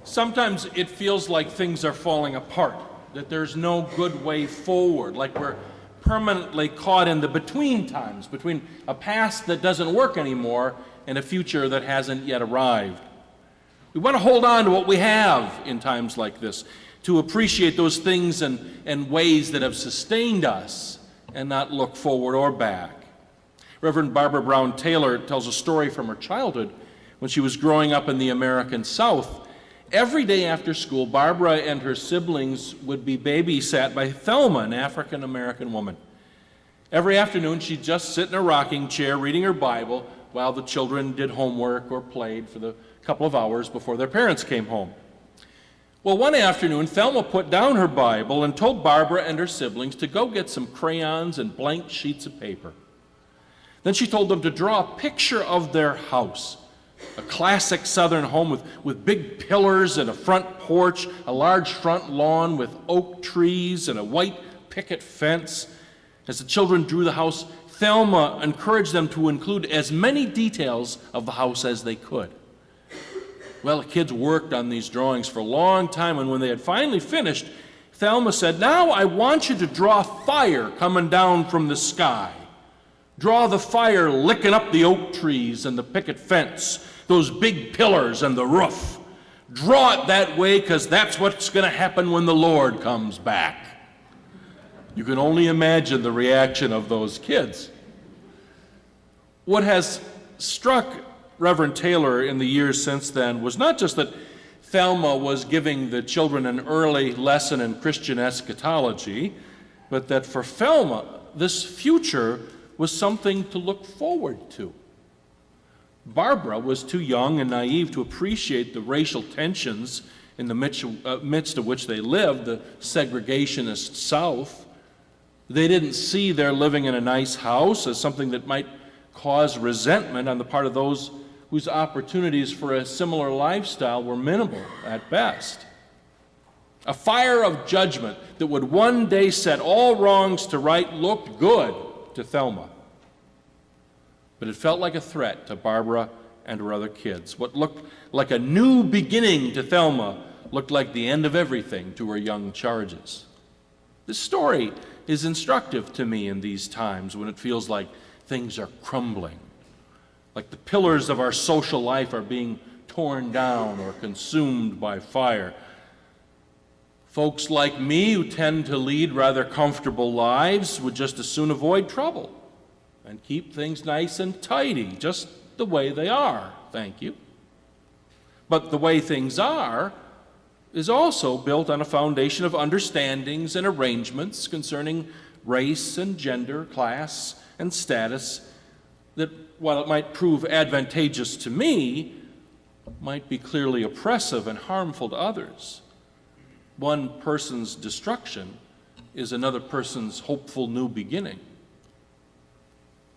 Sometimes it feels like things are falling apart, that there's no good way forward, like we're permanently caught in the between times, between a past that doesn't work anymore and a future that hasn't yet arrived. We want to hold on to what we have in times like this, to appreciate those things and ways that have sustained us and not look forward or back. Reverend Barbara Brown Taylor tells a story from her childhood when she was growing up in the American South. Every day after school, Barbara and her siblings would be babysat by Thelma, an African-American woman. Every afternoon, she'd just sit in a rocking chair reading her Bible while the children did homework or played for the couple of hours before their parents came home. Well, one afternoon, Thelma put down her Bible and told Barbara and her siblings to go get some crayons and blank sheets of paper. Then she told them to draw a picture of their house. A classic southern home with big pillars and a front porch, a large front lawn with oak trees and a white picket fence. As the children drew the house, Thelma encouraged them to include as many details of the house as they could. Well, the kids worked on these drawings for a long time, and when they had finally finished, Thelma said, "Now I want you to draw fire coming down from the sky. Draw the fire licking up the oak trees and the picket fence, those big pillars and the roof. Draw it that way, because that's what's going to happen when the Lord comes back." You can only imagine the reaction of those kids. What has struck Reverend Taylor in the years since then was not just that Thelma was giving the children an early lesson in Christian eschatology, but that for Thelma, this future was something to look forward to. Barbara was too young and naive to appreciate the racial tensions in the midst of which they lived, the segregationist South. They didn't see their living in a nice house as something that might cause resentment on the part of those whose opportunities for a similar lifestyle were minimal at best. A fire of judgment that would one day set all wrongs to right looked good to Thelma. But it felt like a threat to Barbara and her other kids. What looked like a new beginning to Thelma looked like the end of everything to her young charges. This story is instructive to me in these times when it feels like things are crumbling, like the pillars of our social life are being torn down or consumed by fire. Folks like me who tend to lead rather comfortable lives would just as soon avoid trouble and keep things nice and tidy, just the way they are, thank you. But the way things are is also built on a foundation of understandings and arrangements concerning race and gender, class and status that, while it might prove advantageous to me, might be clearly oppressive and harmful to others. One person's destruction is another person's hopeful new beginning.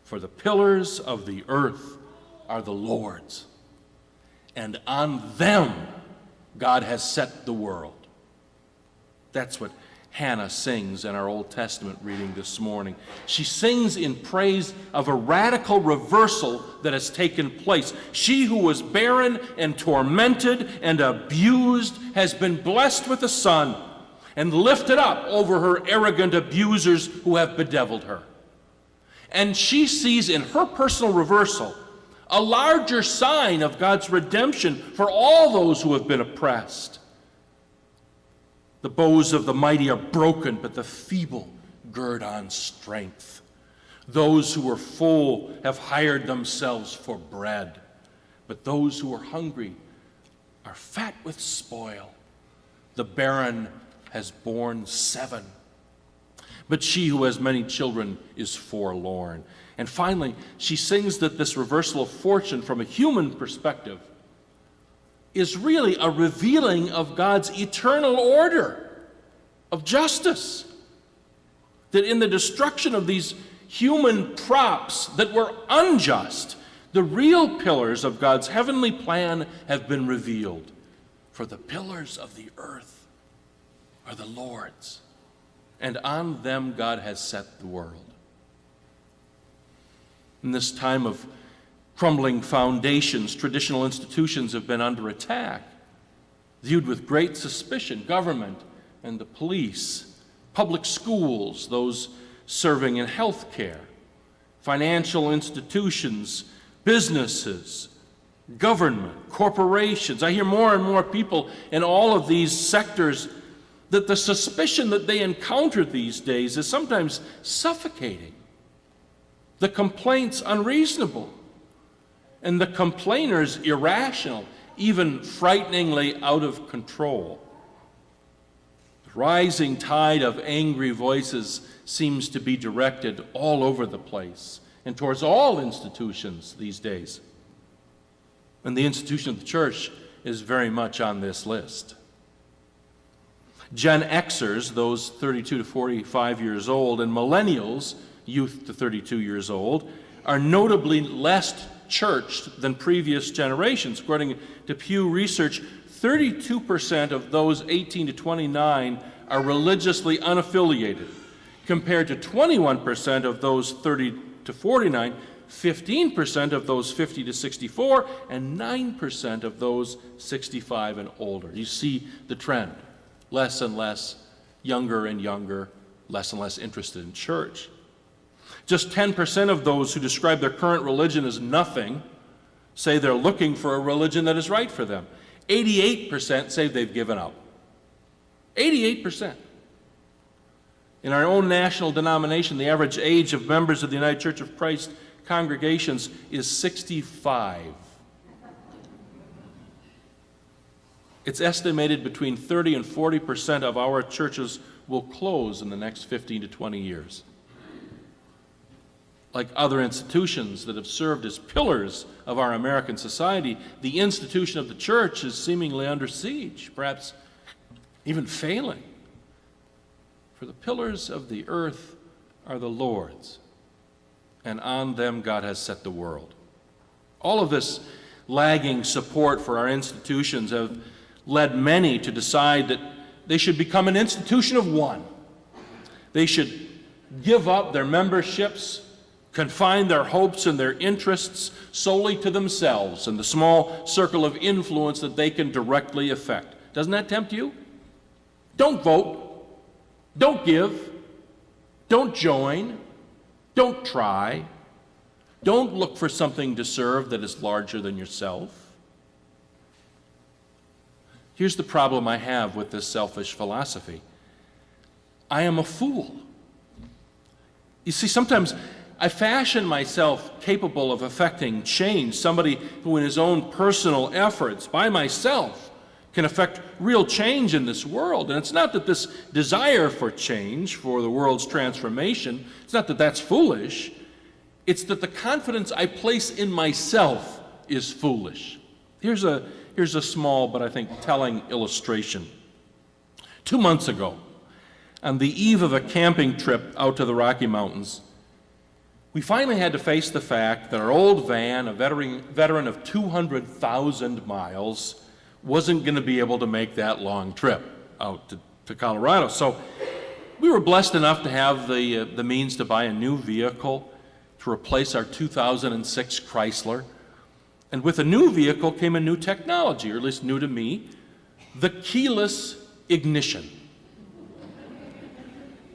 For the pillars of the earth are the Lord's, and on them God has set the world. That's what Hannah sings in our Old Testament reading this morning. She sings in praise of a radical reversal that has taken place. She who was barren and tormented and abused has been blessed with a son and lifted up over her arrogant abusers who have bedeviled her. And she sees in her personal reversal a larger sign of God's redemption for all those who have been oppressed. The bows of the mighty are broken, but the feeble gird on strength. Those who are full have hired themselves for bread, but those who are hungry are fat with spoil. The barren has borne 7, but she who has many children is forlorn. And finally, she sings that this reversal of fortune from a human perspective is really a revealing of God's eternal order of justice. That in the destruction of these human props that were unjust, the real pillars of God's heavenly plan have been revealed. For the pillars of the earth are the Lord's, and on them God has set the world. In this time of crumbling foundations, traditional institutions have been under attack. viewed with great suspicion. Government and the police, public schools, those serving in health care, financial institutions, businesses, government, corporations. I hear more and more people in all of these sectors that the suspicion that they encounter these days is sometimes suffocating, the complaints unreasonable, and the complainers irrational, even frighteningly out of control. The rising tide of angry voices seems to be directed all over the place and towards all institutions these days. And the institution of the church is very much on this list. Gen Xers, those 32 to 45 years old, and millennials, youth to 32 years old, are notably less churched than previous generations. According to Pew Research, 32% of those 18 to 29 are religiously unaffiliated, compared to 21% of those 30 to 49, 15% of those 50 to 64, and 9% of those 65 and older. You see the trend. Less and less, younger and younger, less and less interested in church. Just 10% of those who describe their current religion as nothing say they're looking for a religion that is right for them. 88% say they've given up. 88%. In our own national denomination, the average age of members of the United Church of Christ congregations is 65. It's estimated between 30 and 40% of our churches will close in the next 15 to 20 years. Like other institutions that have served as pillars of our American society, the institution of the church is seemingly under siege, perhaps even failing. For the pillars of the earth are the Lord's, and on them God has set the world. All of this lagging support for our institutions have led many to decide that they should become an institution of one. They should give up their memberships, confine their hopes and their interests solely to themselves and the small circle of influence that they can directly affect. Doesn't that tempt you? Don't vote. Don't give. Don't join. Don't try. Don't look for something to serve that is larger than yourself. Here's the problem I have with this selfish philosophy. I am a fool. You see, sometimes I fashion myself capable of effecting change, somebody who in his own personal efforts, by myself, can effect real change in this world. And it's not that this desire for change, for the world's transformation, it's not that that's foolish. It's that the confidence I place in myself is foolish. Here's a small but I think telling illustration. 2 months ago, on the eve of a camping trip out to the Rocky Mountains, we finally had to face the fact that our old van, a veteran of 200,000 miles, wasn't going to be able to make that long trip out to Colorado. So we were blessed enough to have the means to buy a new vehicle to replace our 2006 Chrysler. And with a new vehicle came a new technology, or at least new to me, the keyless ignition.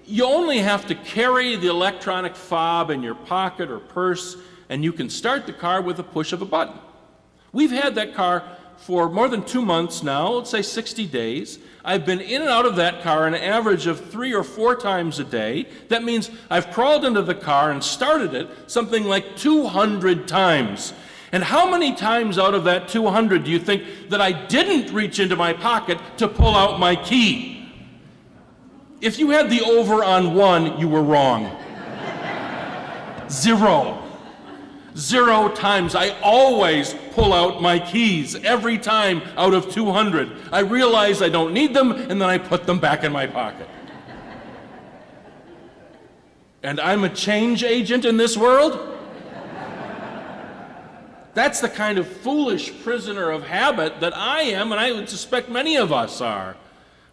You only have to carry the electronic fob in your pocket or purse, and you can start the car with a push of a button. We've had that car for more than 2 months now, let's say 60 days. I've been in and out of that car an average of 3 or 4 times a day. That means I've crawled into the car and started it something like 200 times. And how many times out of that 200 do you think that I didn't reach into my pocket to pull out my key? If you had the over on 1, you were wrong. 0. 0 times. I always pull out my keys every time out of 200. I realize I don't need them, and then I put them back in my pocket. And I'm a change agent in this world? That's the kind of foolish prisoner of habit that I am, and I would suspect many of us are.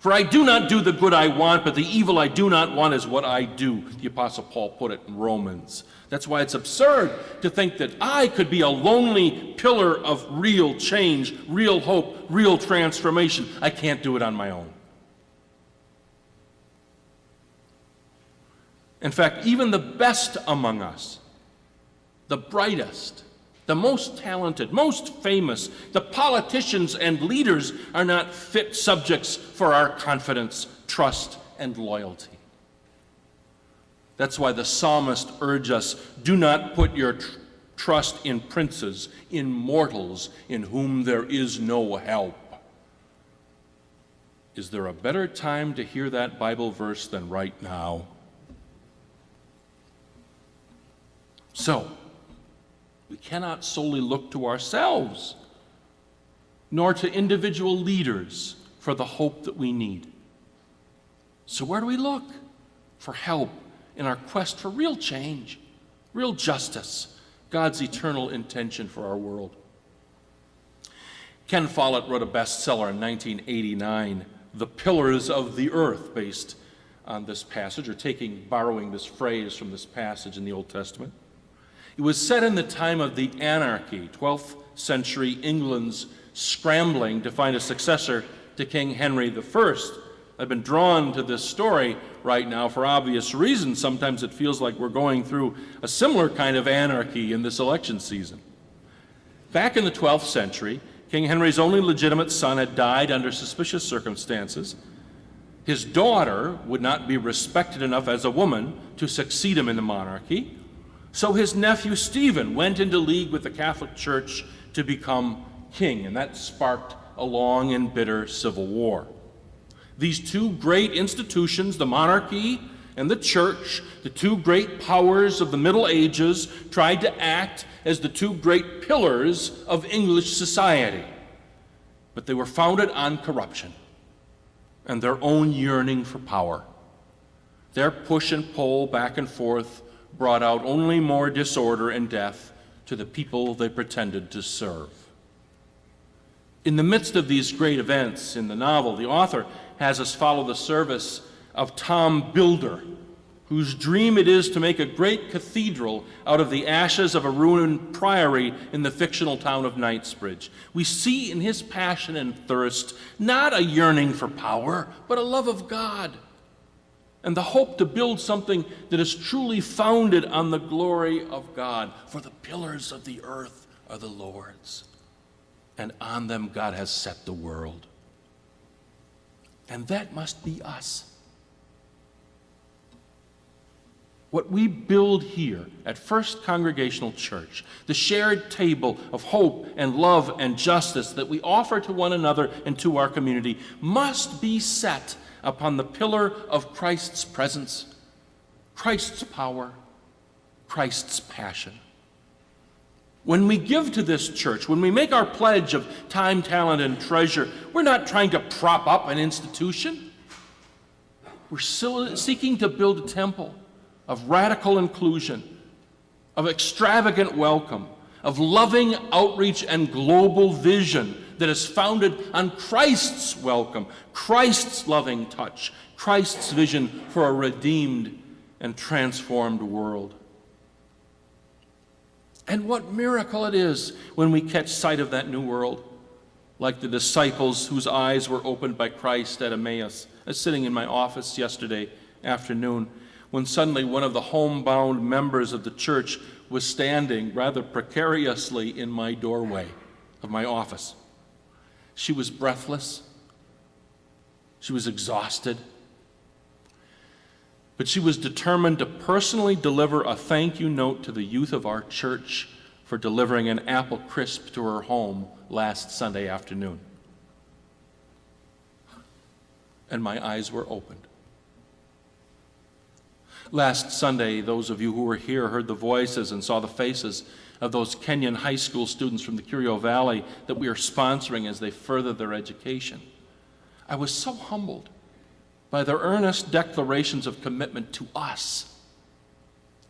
For I do not do the good I want, but the evil I do not want is what I do. The Apostle Paul put it in Romans. That's why it's absurd to think that I could be a lonely pillar of real change, real hope, real transformation. I can't do it on my own. In fact, even the best among us, the brightest, the most talented, most famous, the politicians and leaders are not fit subjects for our confidence, trust, and loyalty. That's why the psalmist urges us, do not put your trust in princes, in mortals, in whom there is no help. Is there a better time to hear that Bible verse than right now? So, we cannot solely look to ourselves, nor to individual leaders for the hope that we need. So where do we look for help in our quest for real change, real justice, God's eternal intention for our world? Ken Follett wrote a bestseller in 1989, The Pillars of the Earth, based on this passage, or borrowing this phrase from this passage in the Old Testament. It was set in the time of the anarchy, 12th century England's scrambling to find a successor to King Henry I. I've been drawn to this story right now for obvious reasons. Sometimes it feels like we're going through a similar kind of anarchy in this election season. Back in the 12th century, King Henry's only legitimate son had died under suspicious circumstances. His daughter would not be respected enough as a woman to succeed him in the monarchy. So his nephew Stephen went into league with the Catholic Church to become king, and that sparked a long and bitter civil war. These two great institutions, the monarchy and the church, the two great powers of the Middle Ages, tried to act as the two great pillars of English society. But they were founded on corruption and their own yearning for power. Their push and pull back and forth brought out only more disorder and death to the people they pretended to serve. In the midst of these great events in the novel, the author has us follow the service of Tom Builder, whose dream it is to make a great cathedral out of the ashes of a ruined priory in the fictional town of Knightsbridge. We see in his passion and thirst not a yearning for power, but a love of God, and the hope to build something that is truly founded on the glory of God. For the pillars of the earth are the Lord's, and on them God has set the world. And that must be us. What we build here at First Congregational Church, the shared table of hope and love and justice that we offer to one another and to our community, must be set upon the pillar of Christ's presence, Christ's power, Christ's passion. When we give to this church, when we make our pledge of time, talent, and treasure, we're not trying to prop up an institution. We're seeking to build a temple of radical inclusion, of extravagant welcome, of loving outreach and global vision that is founded on Christ's welcome, Christ's loving touch, Christ's vision for a redeemed and transformed world. And what miracle it is when we catch sight of that new world, like the disciples whose eyes were opened by Christ at Emmaus. I was sitting in my office yesterday afternoon when suddenly one of the homebound members of the church was standing rather precariously in my doorway of my office. She was breathless. She was exhausted. But she was determined to personally deliver a thank you note to the youth of our church for delivering an apple crisp to her home last Sunday afternoon. And my eyes were opened. Last Sunday, those of you who were here heard the voices and saw the faces of those Kenyan high school students from the Curio Valley that we are sponsoring as they further their education. I was so humbled by their earnest declarations of commitment to us.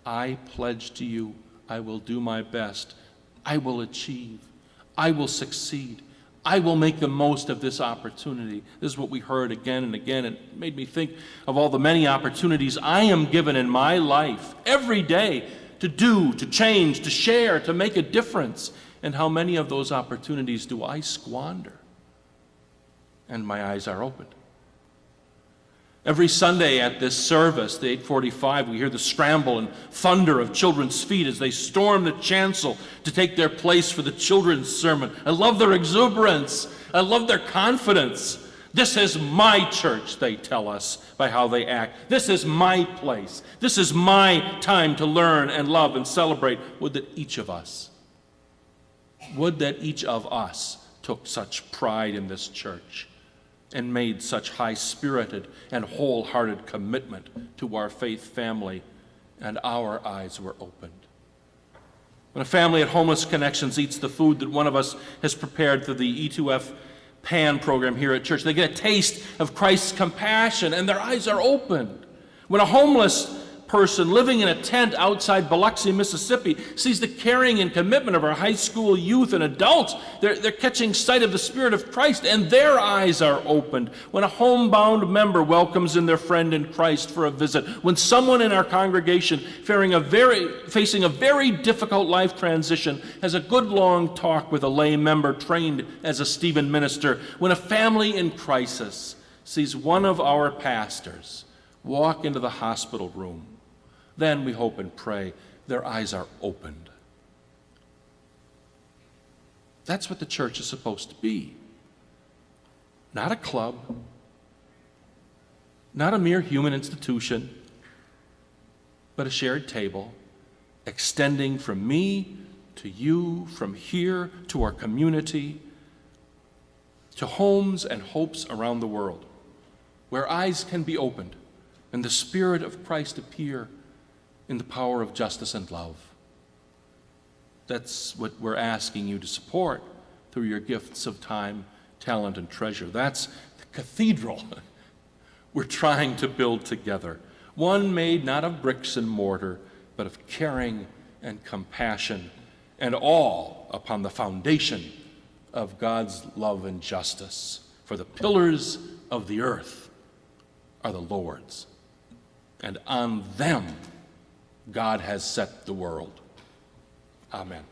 I pledge to you, I will do my best. I will achieve. I will succeed. I will make the most of this opportunity. This is what we heard again and again. It made me think of all the many opportunities I am given in my life every day to do, to change, to share, to make a difference. And how many of those opportunities do I squander? And my eyes are opened. Every Sunday at this service, the 8:45, we hear the scramble and thunder of children's feet as they storm the chancel to take their place for the children's sermon. I love their exuberance. I love their confidence. This is my church, they tell us by how they act. This is my place. This is my time to learn and love and celebrate. Would that each of us took such pride in this church and made such high-spirited and wholehearted commitment to our faith family, and our eyes were opened. When a family at Homeless Connections eats the food that one of us has prepared through the E2F PAN program here at church, they get a taste of Christ's compassion, and their eyes are opened. When a homeless person living in a tent outside Biloxi, Mississippi, sees the caring and commitment of our high school youth and adults, they're catching sight of the Spirit of Christ, and their eyes are opened. When a homebound member welcomes in their friend in Christ for a visit, when someone in our congregation facing a very difficult life transition has a good long talk with a lay member trained as a Stephen minister, when a family in crisis sees one of our pastors walk into the hospital room, then we hope and pray their eyes are opened. That's what the church is supposed to be. Not a club, not a mere human institution, but a shared table extending from me to you, from here to our community, to homes and hopes around the world, where eyes can be opened and the Spirit of Christ appear in the power of justice and love. That's what we're asking you to support through your gifts of time, talent, and treasure. That's the cathedral we're trying to build together. One made not of bricks and mortar, but of caring and compassion, and all upon the foundation of God's love and justice. For the pillars of the earth are the Lord's, and on them God has set the world. Amen.